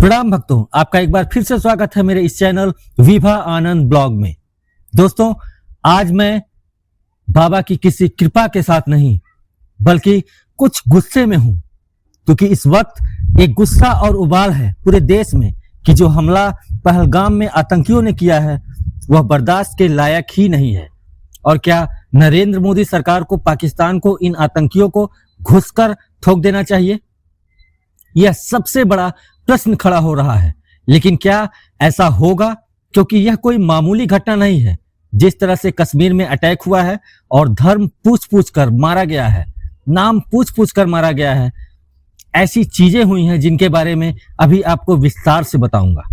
प्रणाम भक्तों, आपका एक बार फिर से स्वागत है मेरे इस चैनल विभा आनंद ब्लॉग में। दोस्तों, आज मैं बाबा की किसी कृपा के साथ नहीं बल्कि कुछ गुस्से में हूं, क्योंकि इस वक्त एक गुस्सा और उबाल है पूरे देश में कि जो हमला पहलगाम में आतंकियों ने किया है वह बर्दाश्त के लायक ही नहीं है। और क्या नरेंद्र मोदी सरकार को पाकिस्तान को इन आतंकियों को घुसकर ठोक देना चाहिए? यह सबसे बड़ा प्रश्न खड़ा हो रहा है। लेकिन क्या ऐसा होगा? क्योंकि यह कोई मामूली घटना नहीं है। जिस तरह से कश्मीर में अटैक हुआ है और धर्म पूछ पूछ कर मारा गया है, नाम पूछ पूछ कर मारा गया है, ऐसी चीजें हुई हैं जिनके बारे में अभी आपको विस्तार से बताऊंगा।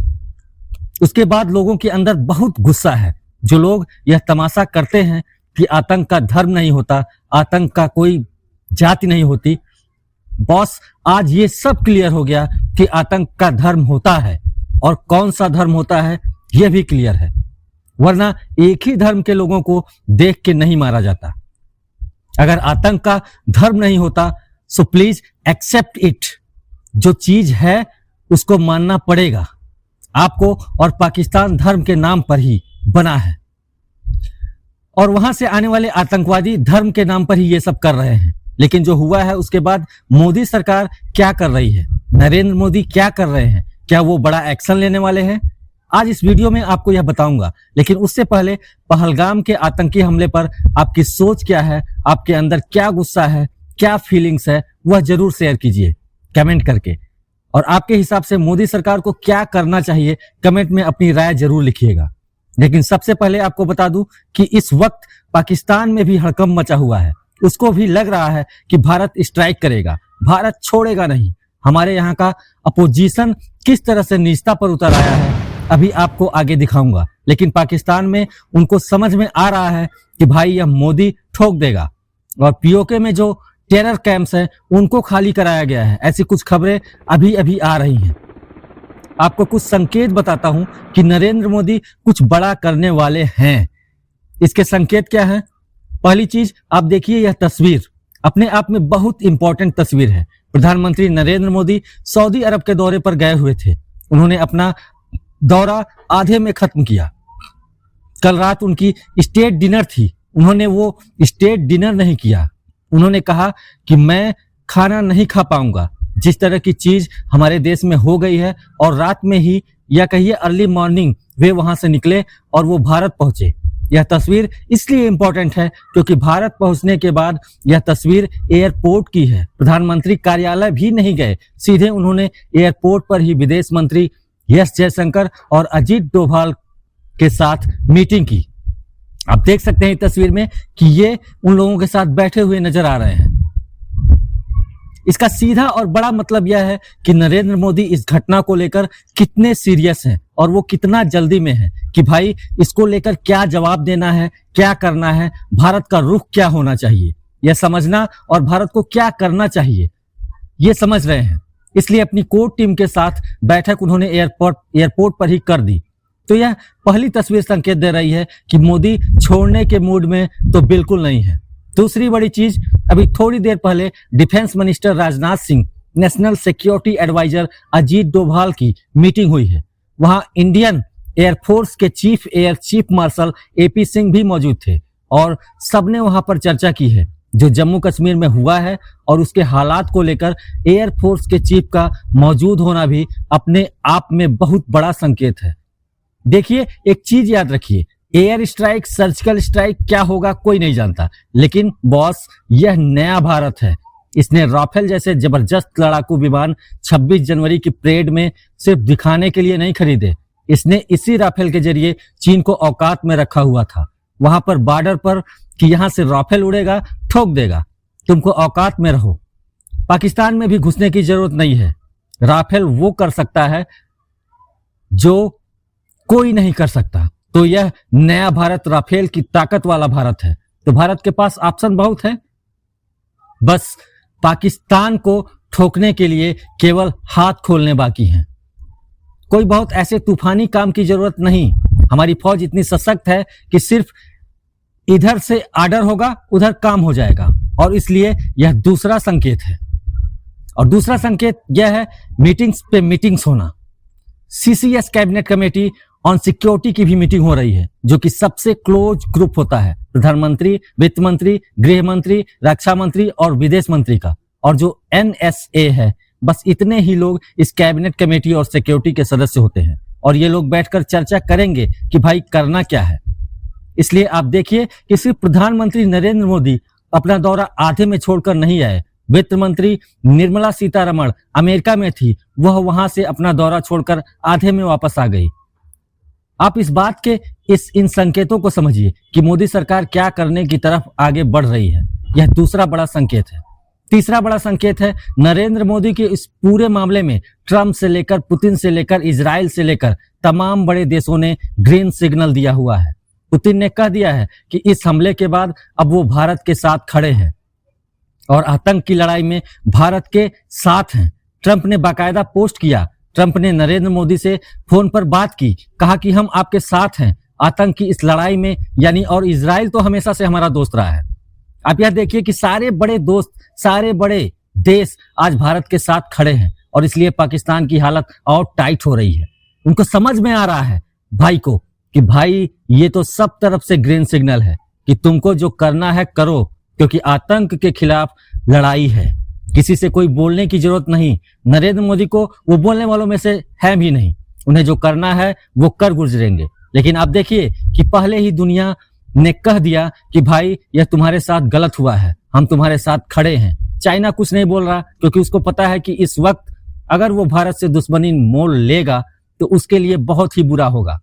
उसके बाद लोगों के अंदर बहुत गुस्सा है। जो लोग यह तमाशा करते हैं कि आतंक का धर्म नहीं होता, आतंक का कोई जाति नहीं होती, बॉस आज ये सब क्लियर हो गया कि आतंक का धर्म होता है और कौन सा धर्म होता है यह भी क्लियर है। वरना एक ही धर्म के लोगों को देख के नहीं मारा जाता। अगर आतंक का धर्म नहीं होता सो प्लीज एक्सेप्ट इट। जो चीज है उसको मानना पड़ेगा आपको, और पाकिस्तान धर्म के नाम पर ही बना है और वहां से आने वाले आतंकवादी धर्म के नाम पर ही ये सब कर रहे हैं। लेकिन जो हुआ है उसके बाद मोदी सरकार क्या कर रही है, नरेंद्र मोदी क्या कर रहे हैं, क्या वो बड़ा एक्शन लेने वाले हैं? आज इस वीडियो में आपको यह बताऊंगा। लेकिन उससे पहले पहलगाम के आतंकी हमले पर आपकी सोच क्या है, आपके अंदर क्या गुस्सा है, क्या फीलिंग्स है, वह जरूर शेयर कीजिए कमेंट करके। और आपके हिसाब से मोदी सरकार को क्या करना चाहिए, कमेंट में अपनी राय जरूर लिखिएगा। लेकिन सबसे पहले आपको बता दूं कि इस वक्त पाकिस्तान में भी हड़कंप मचा हुआ है। उसको भी लग रहा है कि भारत स्ट्राइक करेगा, भारत छोड़ेगा नहीं। हमारे यहाँ का अपोजिशन किस तरह से निचता पर उतर आया है अभी आपको आगे दिखाऊंगा। लेकिन पाकिस्तान में उनको समझ में आ रहा है कि भाई यह मोदी ठोक देगा, और पीओके में जो टेरर कैंप्स हैं उनको खाली कराया गया है। ऐसी कुछ खबरें अभी अभी आ रही हैं। आपको कुछ संकेत बताता हूं कि नरेंद्र मोदी कुछ बड़ा करने वाले हैं। इसके संकेत क्या है? पहली चीज आप देखिए, यह तस्वीर अपने आप में बहुत इंपॉर्टेंट तस्वीर है। प्रधानमंत्री नरेंद्र मोदी सऊदी अरब के दौरे पर गए हुए थे। उन्होंने अपना दौरा आधे में खत्म किया। कल रात उनकी स्टेट डिनर थी, उन्होंने वो स्टेट डिनर नहीं किया। उन्होंने कहा कि मैं खाना नहीं खा पाऊंगा। जिस तरह की चीज हमारे देश में हो गई है, और रात में ही या कहिए अर्ली मॉर्निंग वे वहां से निकले और वो भारत पहुंचे। यह तस्वीर इसलिए इंपॉर्टेंट है क्योंकि भारत पहुंचने के बाद यह तस्वीर एयरपोर्ट की है। प्रधानमंत्री कार्यालय भी नहीं गए, सीधे उन्होंने एयरपोर्ट पर ही विदेश मंत्री एस जयशंकर और अजीत डोभाल के साथ मीटिंग की। आप देख सकते हैं तस्वीर में कि ये उन लोगों के साथ बैठे हुए नजर आ रहे हैं। इसका सीधा और बड़ा मतलब यह है कि नरेंद्र मोदी इस घटना को लेकर कितने सीरियस हैं और वो कितना जल्दी में है कि भाई इसको लेकर क्या जवाब देना है, क्या करना है, भारत का रुख क्या होना चाहिए, यह समझना, और भारत को क्या करना चाहिए ये समझ रहे हैं। इसलिए अपनी कोर टीम के साथ बैठक उन्होंने एयरपोर्ट पर ही कर दी। तो यह पहली तस्वीर संकेत दे रही है कि मोदी छोड़ने के मूड में तो बिल्कुल नहीं है। दूसरी बड़ी चीज, अभी थोड़ी देर पहले defence minister Rajnath Singh, national security adviser Ajit Doval की मीटिंग हुई है। वहां इंडियन एयरफोर्स के चीफ मार्शल एपी सिंह भी मौजूद थे और सबने वहां पर चर्चा की है जो जम्मू कश्मीर में हुआ है और उसके हालात को लेकर एयरफोर्स के चीफ का मौजूद होना भी अपने आप में बहुत बड़ा संकेत है। देखिए, एक चीज याद रखिए, एयर स्ट्राइक, सर्जिकल स्ट्राइक क्या होगा कोई नहीं जानता, लेकिन बॉस यह नया भारत है। इसने राफेल जैसे जबरदस्त लड़ाकू विमान 26 जनवरी की परेड में सिर्फ दिखाने के लिए नहीं खरीदे। इसने इसी राफेल के जरिए चीन को औकात में रखा हुआ था, वहां पर बॉर्डर पर, कि यहां से राफेल उड़ेगा, ठोक देगा, तुमको औकात में रहो। पाकिस्तान में भी घुसने की जरूरत नहीं है। राफेल वो कर सकता है जो कोई नहीं कर सकता। तो यह नया भारत राफेल की ताकत वाला भारत है। तो भारत के पास ऑप्शन बहुत है, बस पाकिस्तान को ठोकने के लिए केवल हाथ खोलने बाकी हैं। कोई बहुत ऐसे तूफानी काम की जरूरत नहीं। हमारी फौज इतनी सशक्त है कि सिर्फ इधर से आर्डर होगा, उधर काम हो जाएगा। और इसलिए यह दूसरा संकेत है। और दूसरा संकेत यह है मीटिंग्स पे मीटिंग्स होना। CCS cabinet committee on security की भी मीटिंग हो रही है, जो कि सबसे क्लोज ग्रुप होता है प्रधानमंत्री, वित्त मंत्री, गृह मंत्री, रक्षा मंत्री और विदेश मंत्री का। और जो NSA है, बस इतने ही लोग इस कैबिनेट कमेटी और सिक्योरिटी के सदस्य होते हैं। और ये लोग बैठकर चर्चा करेंगे कि भाई करना क्या है। इसलिए आप देखिए कि सिर्फ प्रधानमंत्री नरेंद्र मोदी अपना दौरा आधे में छोड़कर नहीं आए। वित्त मंत्री निर्मला सीतारमण अमेरिका में थी, वह वहां से अपना दौरा छोड़कर आधे में वापस आ गई। आप इस बात के इन संकेतों को समझिए कि मोदी सरकार क्या करने की तरफ आगे बढ़ रही है। यह दूसरा बड़ा संकेत है। तीसरा बड़ा संकेत है नरेंद्र मोदी के इस पूरे मामले में ट्रंप से लेकर पुतिन से लेकर इजराइल से लेकर तमाम बड़े देशों ने ग्रीन सिग्नल दिया हुआ है। पुतिन ने कह दिया है कि इस हमले के बाद अब वो भारत के साथ खड़े हैं और आतंक की लड़ाई में भारत के साथ हैं। ट्रंप ने बाकायदा पोस्ट किया। ट्रंप ने नरेंद्र मोदी से फोन पर बात की, कहा कि हम आपके साथ हैं आतंक की इस लड़ाई में, यानी और इजराइल तो हमेशा से हमारा दोस्त रहा है। आप यह देखिए कि सारे बड़े दोस्त, सारे बड़े देश आज भारत के साथ खड़े हैं और इसलिए पाकिस्तान की हालत और टाइट हो रही है। उनको समझ में आ रहा है भाई को कि भाई ये तो सब तरफ से ग्रीन सिग्नल है कि तुमको जो करना है करो, क्योंकि आतंक के खिलाफ लड़ाई है। किसी से कोई बोलने की जरूरत नहीं। नरेंद्र मोदी को वो बोलने वालों में से है भी नहीं। उन्हें जो करना है वो कर गुजरेंगे। लेकिन आप देखिए कि पहले ही दुनिया ने कह दिया कि भाई यह तुम्हारे साथ गलत हुआ है, हम तुम्हारे साथ खड़े हैं। चाइना कुछ नहीं बोल रहा क्योंकि उसको पता है कि इस वक्त अगर वो भारत से दुश्मनी मोल लेगा तो उसके लिए बहुत ही बुरा होगा।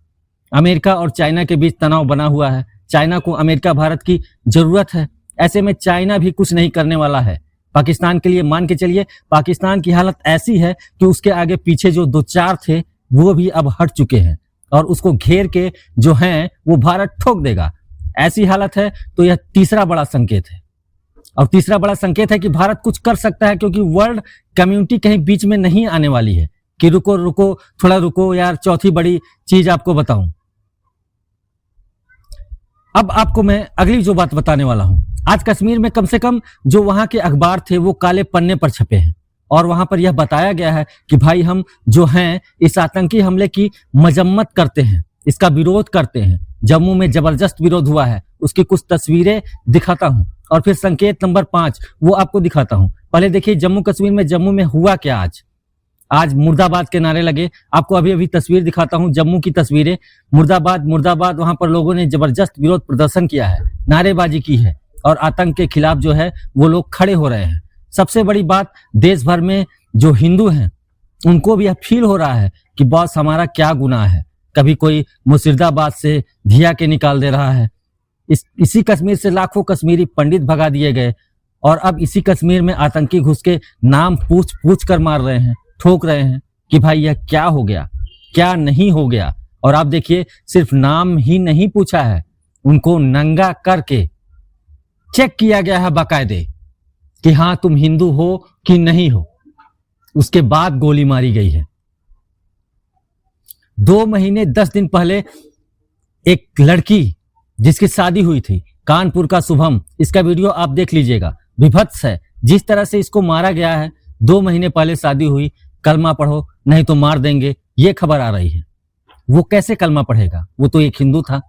अमेरिका और चाइना के बीच तनाव बना हुआ है। चाइना को अमेरिका भारत की जरूरत है। ऐसे में चाइना भी कुछ नहीं करने वाला है। पाकिस्तान के लिए मान के चलिए, पाकिस्तान की हालत ऐसी है कि उसके आगे पीछे जो दो चार थे वो भी अब हट चुके हैं और उसको घेर के जो हैं वो भारत ठोक देगा। ऐसी हालत है। तो यह तीसरा बड़ा संकेत है। और तीसरा बड़ा संकेत है कि भारत कुछ कर सकता है, क्योंकि वर्ल्ड कम्युनिटी कहीं बीच में नहीं आने वाली है कि रुको रुको थोड़ा रुको यार, चौथी बड़ी चीज आपको बताऊं। अब आपको मैं अगली जो बात बताने वाला हूं, आज कश्मीर में कम से कम जो वहां के अखबार थे वो काले पन्ने पर छपे हैं और वहां पर यह बताया गया है कि भाई हम जो हैं इस आतंकी हमले की मजम्मत करते हैं, इसका विरोध करते हैं। जम्मू में जबरदस्त विरोध हुआ है, उसकी कुछ तस्वीरें दिखाता हूं और फिर संकेत नंबर 5 वो आपको दिखाता हूं। पहले देखिए जम्मू कश्मीर में जम्मू में हुआ क्या। आज मुर्दाबाद के नारे लगे। आपको अभी अभी तस्वीर दिखाता हूं, जम्मू की तस्वीरें। मुर्दाबाद मुर्दाबाद, वहां पर लोगों ने जबरदस्त विरोध प्रदर्शन किया है, नारेबाजी की है और आतंक के खिलाफ जो है वो लोग खड़े हो रहे हैं। सबसे बड़ी बात, देश भर में जो हिंदू हैं उनको भी यह फील हो रहा है कि बॉस हमारा क्या गुनाह है। कभी कोई मुर्शिदाबाद से धिया के निकाल दे रहा है, इसी कश्मीर से लाखों कश्मीरी पंडित भगा दिए गए और अब इसी कश्मीर में आतंकी घुस के नाम पूछ पूछ कर मार रहे हैं, ठोक रहे हैं कि भाई यह क्या हो गया, क्या नहीं हो गया। और आप देखिए सिर्फ नाम ही नहीं पूछा है, उनको नंगा करके चेक किया गया है बाकायदे कि हाँ तुम हिंदू हो कि नहीं हो। उसके बाद गोली मारी गई है। 2 महीने 10 दिन पहले एक लड़की जिसकी शादी हुई थी, कानपुर का शुभम, इसका वीडियो आप देख लीजिएगा, विभत्स है जिस तरह से इसको मारा गया है। 2 महीने पहले शादी हुई, कलमा पढ़ो नहीं तो मार देंगे, ये खबर आ रही है। वो कैसे कलमा पढ़ेगा, वो तो एक हिंदू था।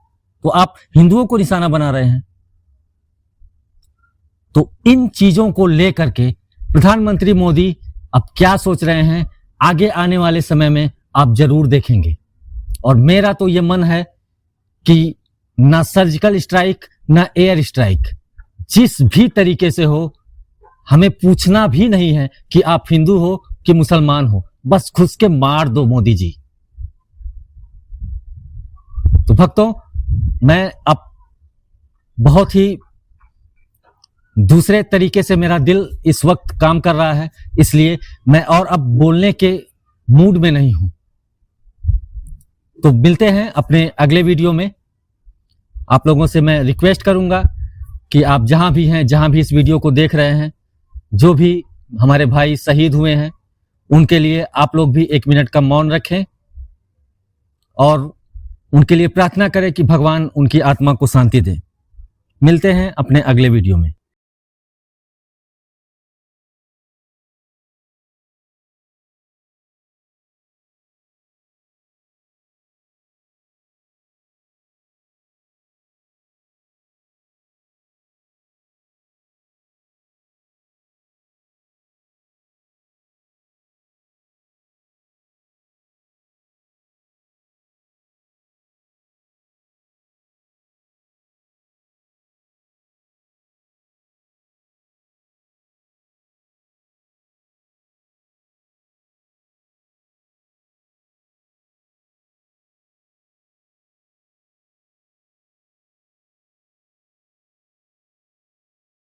तो आप हिंदुओं को निशाना बना रहे हैं। तो इन चीजों को लेकर के प्रधानमंत्री मोदी अब क्या सोच रहे हैं आगे आने वाले समय में आप जरूर देखेंगे। और मेरा तो ये मन है कि ना सर्जिकल स्ट्राइक ना एयर स्ट्राइक, जिस भी तरीके से हो, हमें पूछना भी नहीं है कि आप हिंदू हो कि मुसलमान हो, बस घुस के मार दो मोदी जी। तो भक्तों, मैं अब बहुत ही दूसरे तरीके से मेरा दिल इस वक्त काम कर रहा है, इसलिए मैं और अब बोलने के मूड में नहीं हूं। तो मिलते हैं अपने अगले वीडियो में। आप लोगों से मैं रिक्वेस्ट करूंगा कि आप जहां भी हैं, जहां भी इस वीडियो को देख रहे हैं, जो भी हमारे भाई शहीद हुए हैं उनके लिए आप लोग भी 1 मिनट का मौन रखें और उनके लिए प्रार्थना करें कि भगवान उनकी आत्मा को शांति दे। मिलते हैं अपने अगले वीडियो में।